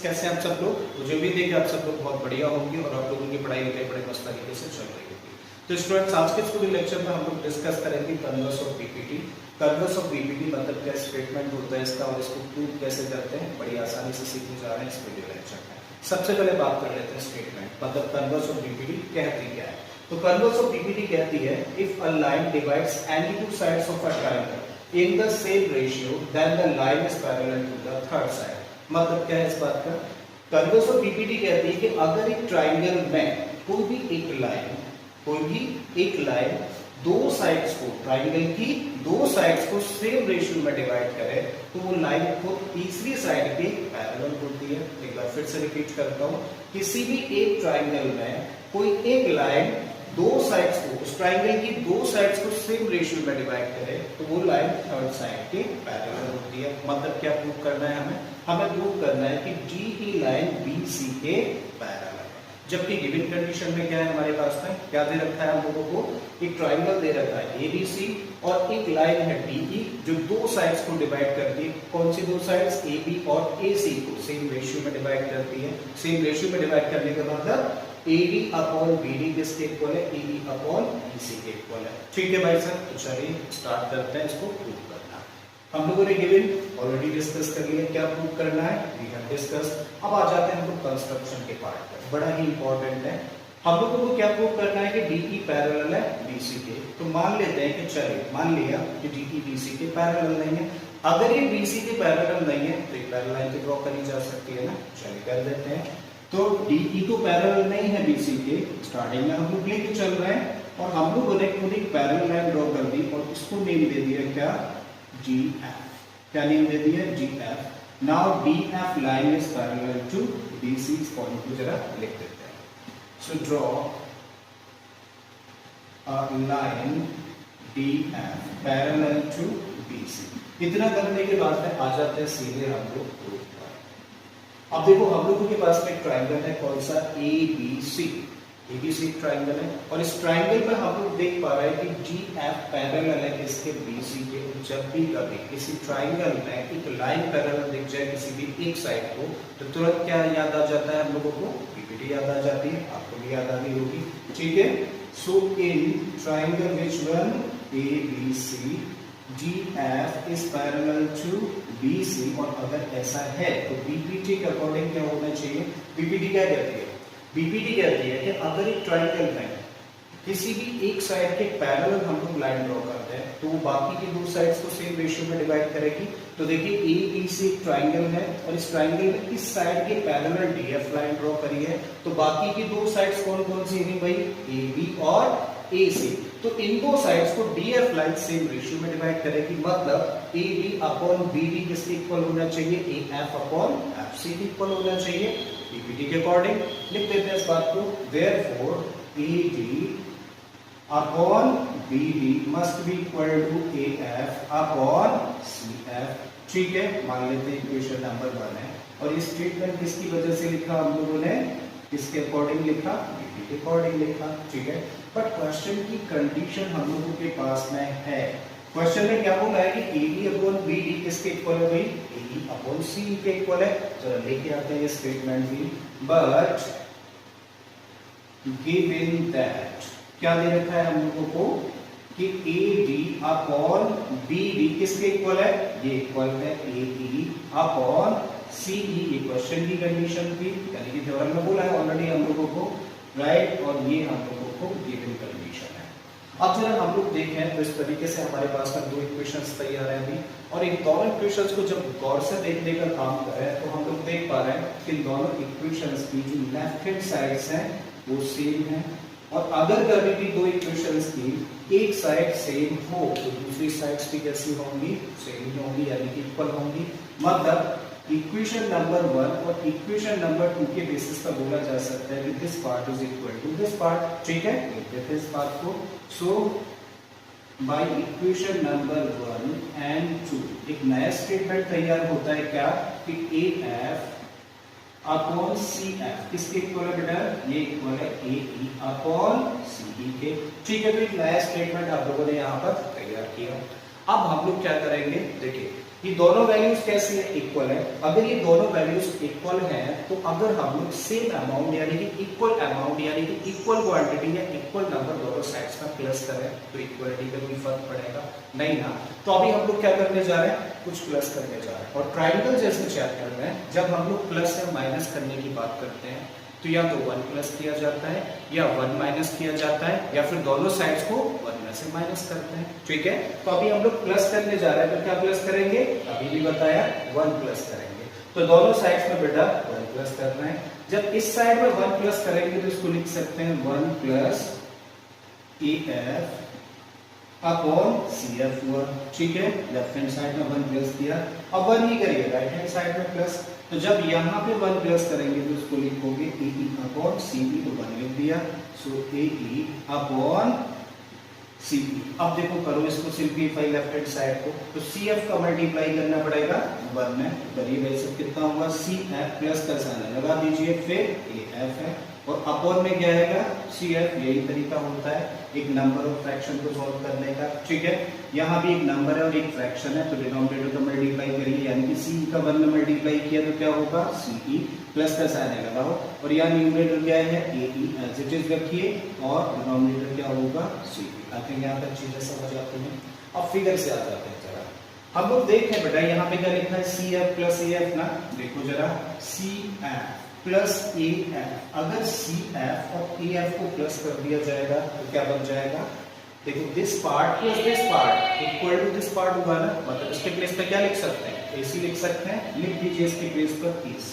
कैसे हैं आप सब लोग? मुझे भी देखिए आप सब लोग बहुत बढ़िया होंगे और आप लोगों की पढ़ाई लिखाई बड़े मस्त तरीके से चल रही होगी। तो स्टूडेंट्स, आज के स्टूडियो लेक्चर में हम लोग डिस्कस करेंगे converse of PPT. Converse of PPT मतलब क्या स्टेटमेंट होता है इसका और इसको प्रूव कैसे करते हैं, बड़ी आसानी से सीखने जा रहे हैं इस वीडियो लेक्चर में। सबसे पहले बात कर लेते हैं स्टेटमेंट मतलब कन्वर्स ऑफ पीपीटी कहती क्या है। तो कन्वर्स ऑफ पीपीटी कहती है if a line divides any two sides of a triangle in the same ratio then the line is parallel to the third side. मतलब क्या है इस बात का? कन्वर्स ऑफ पीपीटी कहती है कि अगर एक ट्रायंगल में कोई भी एक लाइन दो साइड्स को, ट्रायंगल की दो साइड्स को सेम रेशियो में डिवाइड करे तो वो लाइन खुद तीसरी साइड के पैरेलल होती है। एक बार फिर से रिपीट करता हूं, किसी भी एक ट्रायंगल में कोई एक लाइन दो साइड्स को, उस ट्रायंगल की दो साइड्स को सेम रेशियो में डिवाइड करे तो वो लाइन थर्ड साइड के पैरेलल होती है। मतलब क्या प्रूव करना है हमें प्रूव करना है कि डी की लाइन BC के पैरेलल है। जबकि गिवन कंडीशन में क्या है हमारे पास में, क्या दे रखा है हम लोगों को, एक ट्रायंगल दे रखा है ABC और एक लाइन है DE जो दो साइड्स को डिवाइड करती है। कौन सी दो साइड्स? AB और AC को सेम रेशियो में डिवाइड करती है। सेम रेशियो में डिवाइड करने का मतलब AD अपॉन BD किसके इक्वल है? AE अपॉन BC के इक्वल है। ठीक है भाई साहब, तो चलिए स्टार्ट करते हैं इसको प्रूव करना। हम लोगों ने गिवन ऑलरेडी डिस्कस कर लिया, क्या प्रूव करना है वी हैव डिस्कस। अब आ जाते हैं हम लोग कंस्ट्रक्शन के पार्ट पर, बड़ा ही इंपॉर्टेंट है। हम लोगों को क्या प्रूव करना है कि DE पैरेलल है BC के। तो मान लेते हैं कि चलिए मान लिया कि DE BC के पैरेलल नहीं है। अगर ये BC के पैरेलल नहीं है तो एक पैरेलल लाइन तो ड्रॉ करी जा सकती है ना। चलिए कर देते हैं। तो DE तो पैरेलल नहीं है BC के, स्टार्टिंग में हम लोग लेके चल रहे हैं और हम लोगों ने खुद एक पैरेलल लाइन ड्रॉ कर दी और इसको नेम दे दिया क्या? GF। क्या नेम दे दिया? GF। Now DF line is parallel to BC। इस पॉइंट को जरा लिख देते हैं। So draw a line DF parallel to BC। इतना करने के बाद में आ जाते हैं सीधे हम लोग प्रूफ पर। अब देखो हम लोगों के पास में एक ट्रायंगल है, कौन सा? ABC। ABC ट्रायंगल है और इस ट्रायंगल में हम लोग देख पा रहे हैं कि GF पैरेलल है किसके? BC के। जब भी कभी किसी ट्रायंगल में एक लाइन पैरेलल दिख जाए किसी भी एक साइड को तो तुरंत क्या याद आ जाता है हम लोगों को? पीपीटी याद आ जाती है, आपको भी याद आ गई होगी। ठीक है, so in triangle which one ABC GF is parallel to BC और अगर ऐसा है तो बीपीटी के अकॉर्डिंग क्या होना चाहिए? बीपीटी क्या कहती है? बीपीटी कहती है कि अगर एक ट्रायंगल में किसी भी एक साइड के पैरेलल हम लोग लाइन ड्रॉ करते हैं तो वो बाकी की दो साइड्स को सेम रेशियो में डिवाइड करेगी। तो देखिए ABC एक ट्रायंगल है और इस ट्रायंगल में इस साइड के पैरेलल DF लाइन ड्रॉ करी है तो बाकी की दो साइड्स कौन कौन सी हैं भाई? AB और AC। तो इन दो साइड्स को DF लाइन सेम रेशियो में डिवाइड करेगी। मतलब AB अपॉन BD किसके इक्वल होना चाहिए? AF अपॉन FC के इक्वल होना चाहिए। पीपीटी के अकॉर्डिंग लिख देते हैं इस बात को। Therefore AD upon BD must be equal to AF upon CF। ठीक है, मान लेते हैं इक्वेशन नंबर 1 है और ये स्टेटमेंट किसकी वजह से लिखा हम लोगों ने? किसके अकॉर्डिंग लिखा? BD के अकॉर्डिंग लिखा। ठीक है, बट क्वेश्चन की कंडीशन हम लोगों के पास में है। क्वेश्चन में क्या बोला है कि AD अपॉन BD किसके इक्वल है भाई? AE अपॉन CE के इक्वल है। चलो लेके आते हैं ये स्टेटमेंट भी। बट गिवन दैट क्या दे रखा है हम लोगों को कि AD अपॉन BD किसके इक्वल है? ये इक्वल है AE अपॉन CE। ये क्वेश्चन की कंडीशन थी, यानी कि थ्योरम में बोला है ऑलरेडी हम लोगों को, राइट। और ये हम लोगों को गिवन कंडीशन है। अब जरा हम लोग देखें तो इस तरीके से हमारे पास में दो इक्वेशंस तैयार हैं अभी और इन दोनों इक्वेशंस को जब गौर से देखने का काम करें तो हम लोग देख पा रहे हैं कि इन दोनों इक्वेशंस की जो लेफ्ट हैंड साइड्स हैं वो सेम है और अगर कभी भी दो इक्वेशंस की एक साइड सेम हो तो दूसरी साइड्स भी कैसी होंगी? सेम ही होंगी, यानी कि इक्वल होंगी। मतलब इक्वेशन नंबर 1 और इक्वेशन नंबर 2 के बेसिस पर बोला जा सकता है कि this part is equal to this part. ठीक है, देखते हैं इस बात को। So by equation number 1 and 2 एक नया स्टेटमेंट तैयार होता है क्या? कि AF अपॉन CF किसके इक्वल है बेटा? ये इक्वल है AE अपॉन CE के। ठीक है, तो एक नया स्टेटमेंट आप लोगों ने यहाँ पर तैयार किया। अब हम लोग क्या करेंगे? देखिए ये दोनों वैल्यूज कैसी है, इक्वल है। अगर ये दोनों वैल्यूज इक्वल हैं तो अगर हम लोग सेम अमाउंट यानी कि इक्वल अमाउंट यानी कि इक्वल क्वांटिटी या इक्वल नंबर दोनों साइड्स में प्लस करें तो इक्वलिटी का कोई फर्क पड़ेगा नहीं ना। तो अभी हम लोग क्या करने जा रहे हैं, कुछ प्लस करने जा रहे हैं। और ट्रायंगल जैसे चैप्टर में जब हम लोग प्लस या माइनस करने की बात करते हैं तो या तो 1 प्लस किया जाता है या 1 माइनस किया जाता है या फिर दोनों साइड्स को 1 में से माइनस करते हैं। ठीक है, तो अभी हम लोग प्लस करने जा रहे हैं तो क्या प्लस करेंगे, अभी भी बताया 1 प्लस करेंगे। तो दोनों साइड्स में बेटा 1 प्लस करना है। जब इस साइड में 1 प्लस करेंगे तो इसको लिख सकते हैं 1 प्लस EF अपॉन CF हुआ। ठीक है, लेफ्ट हैंड साइड में 1 प्लस किया, अब 1 ही करिए राइट हैंड साइड में प्लस। तो जब यहाँ पे 1 प्लस करेंगे तो इसको लिखोगे AE अपॉन CE, तो 1 लिख दिया, सो AE अपॉन CE। अब देखो करो इसको सिंप्लीफाई लेफ्ट हैंड साइड को, तो CF का मल्टीप्लाई करना पड़ेगा 1 में, करिए भाई सब कितना हुआ CF प्लस का साइन लगा दीजिए, फिर AF है और अपॉन में क्या आएगा CF। यही तरीका होता है एक नंबर ऑफ फ्रैक्शन को सॉल्व करने का। ठीक है, यहाँ भी एक नंबर है और एक फ्रैक्शन है, तो डिनोमिनेटर का मल्टीप्लाई करिए, यानी कि CE का 1 में मल्टीप्लाई किया तो क्या होगा CE प्लस का साइन लगाओ, और यहाँ न्यूमरेटर क्या है AE एज इट इज रखिए और डिनोमिनेटर क्या होगा CE। आई थिंक यहाँ तक चीजें समझ आती हैं। अब फिगर से आ जाते हैं जरा, हम लोग देखें बेटा यहाँ पे क्या लिखा है CF प्लस AF ना, देखो जरा CF प्लस AF, अगर CF और AF को प्लस कर दिया जाएगा तो क्या बन जाएगा, देखो this part plus this part equal to this part हुआ ना, मतलब इसके प्लेस पे क्या लिख सकते हैं AC लिख सकते हैं, लिख दीजिए इसके प्लेस पर AC।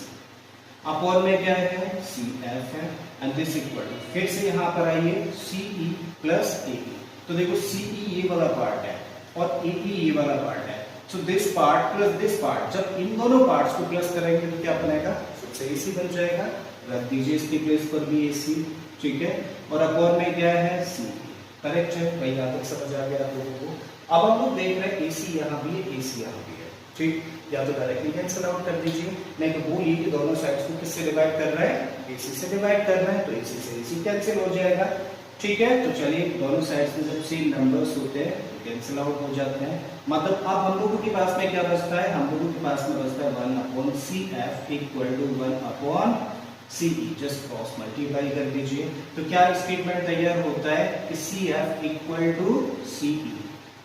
अपॉन में क्या है CF है एंड दिस इक्वल टू, फिर से यहाँ पर आइए CE प्लस AE, तो देखो CE ये वाला पार्ट है और AE ये वाला पार्ट है, so this part plus this part, जब इन दोनों पार्ट्स को प्लस करेंगे तो क्या बनेगा, फिर से AC बन जाएगा, रख दीजिए इसकी प्लेस पर भी AC। ठीक है, और अपॉन में क्या है CE, करेक्ट है भाई, यहाँ तक समझ आ गया आप लोगों को। अब हम लोग देख रहे हैं AC यहाँ भी है AC यहाँ भी है। ठीक, या तो डायरेक्टली कैंसिल आउट कर दीजिए, नहीं तो बोलिए कि दोनों साइड्स को किससे डिवाइड कर रहे हैं, AC से डिवाइड कर रहे हैं, तो AC से AC कैंसिल हो जाएगा। ठीक है, तो चलिए दोनों साइड्स में जब सेम नंबर्स होते हैं तो कैंसिल आउट हो जाते हैं, मतलब अब हम लोगों के पास में क्या बचता है, हम लोगों के पास में बचता है 1 upon CF equal to 1 upon CE, just cross multiply कर दीजिए, तो क्या स्टेटमेंट तैयार होता है कि CF इक्वल टू CE,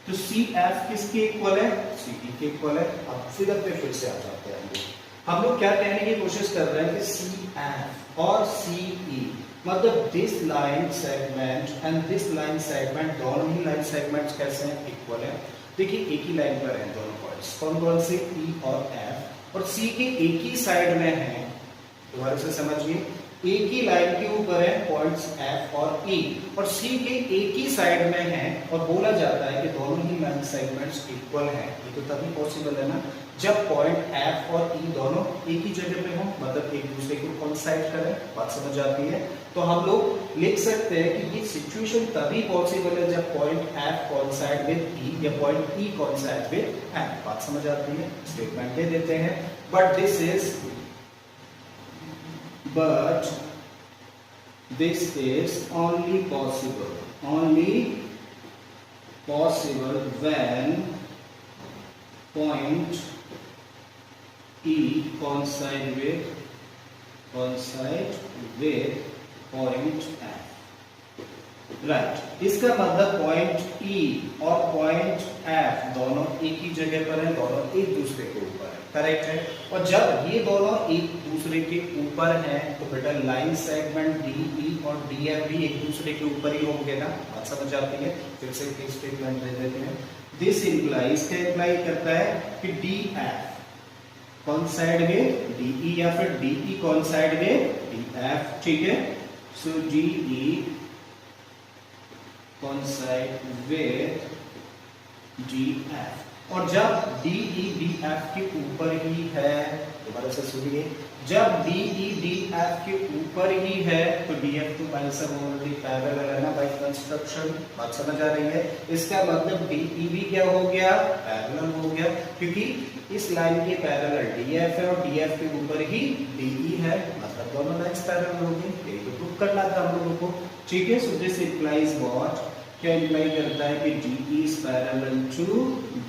तो CF किसके इक्वल है, CE के इक्वल है। अब फिगर पे फिर से आ जाते हैं, हम लोग क्या कहने की कोशिश कर रहे हैं कि CF और CE मतलब this line segment and this line segment, दोनों ही लाइन सेगमेंट्स कैसे हैं, इक्वल है। देखिए एक ही लाइन पर हैं दोनों पॉइंट्स, कौन कौन से E और F, और C के एक ही साइड में हैं, दोबारा से समझिए, एक ही लाइन के ऊपर है पॉइंट्स F और E और C के एक ही साइड में हैं, और बोला जाता है कि दोनों ही लाइन सेगमेंट्स इक्वल हैं। ये तो तभी पॉसिबल है ना जब पॉइंट F और E दोनों एक ही जगह पे हों, मतलब एक दूसरे को कोइंसाइड करें, बात समझ आती है। तो हम लोग लिख सकते हैं कि ये सिचुएशन तभी पॉसिबल है जब point F coincide with E या point E coincide with F, बात समझ आती है। स्टेटमेंट दे देते हैं, but this is only possible when point E coincide with point F, right. इसका मतलब पॉइंट E और पॉइंट F दोनों एक ही जगह पर हैं, दोनों एक दूसरे के ऊपर है, करेक्ट है। और जब ये दोनों एक दूसरे के ऊपर हैं तो बेटा लाइन सेगमेंट DE और DF भी एक दूसरे के ऊपर ही होंगे ना, बात समझ आती है। फिर से एक स्टेटमेंट दे देते हैं, दिस इंप्लाइज, क्या इंप्लाई करता है कि DF कोइंसाइड विद DE या फिर DE कोइंसाइड विद DF। ठीक है, सो DE कोइंसाइड विद DF, और जब DE DF के ऊपर ही है, दोबारा से सुनिए, जब DE DF के ऊपर ही है तो DF तो भाई सब ऑलरेडी पैरेलल है ना बाय कंस्ट्रक्शन, बात समझ आ रही है। इसका मतलब DE भी क्या हो गया, पैरेलल हो गया, क्योंकि इस लाइन के पैरेलल DF है और DF के ऊपर ही DE है, मतलब दोनों लाइंस पैरेलल होंगी। यही तो प्रूव करना था हम लोगों को। ठीक है, सो दिस इंप्लाइज व्हाट, क्या इम्प्लाई करता है कि D is parallel to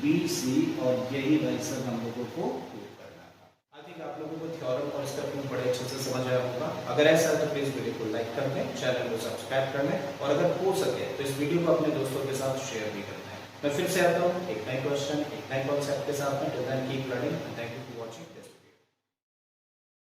B C, और यही भाई सर हम लोगों को प्रूव करना था। आई थिंक आप लोगों को थ्योरम और इसका प्रूफ बड़े अच्छे से समझ आया होगा। अगर ऐसा है तो प्लीज वीडियो को लाइक कर दें, चैनल को सब्सक्राइब कर लें, और अगर हो सके तो इस वीडियो को अपने दोस्तों के साथ शेयर भी कर दें। मैं फिर से आता हूँ एक नए क्वेश्चन, एक नए कॉन्सेप्ट के साथ में। Till then keep learning and thank you for watching this.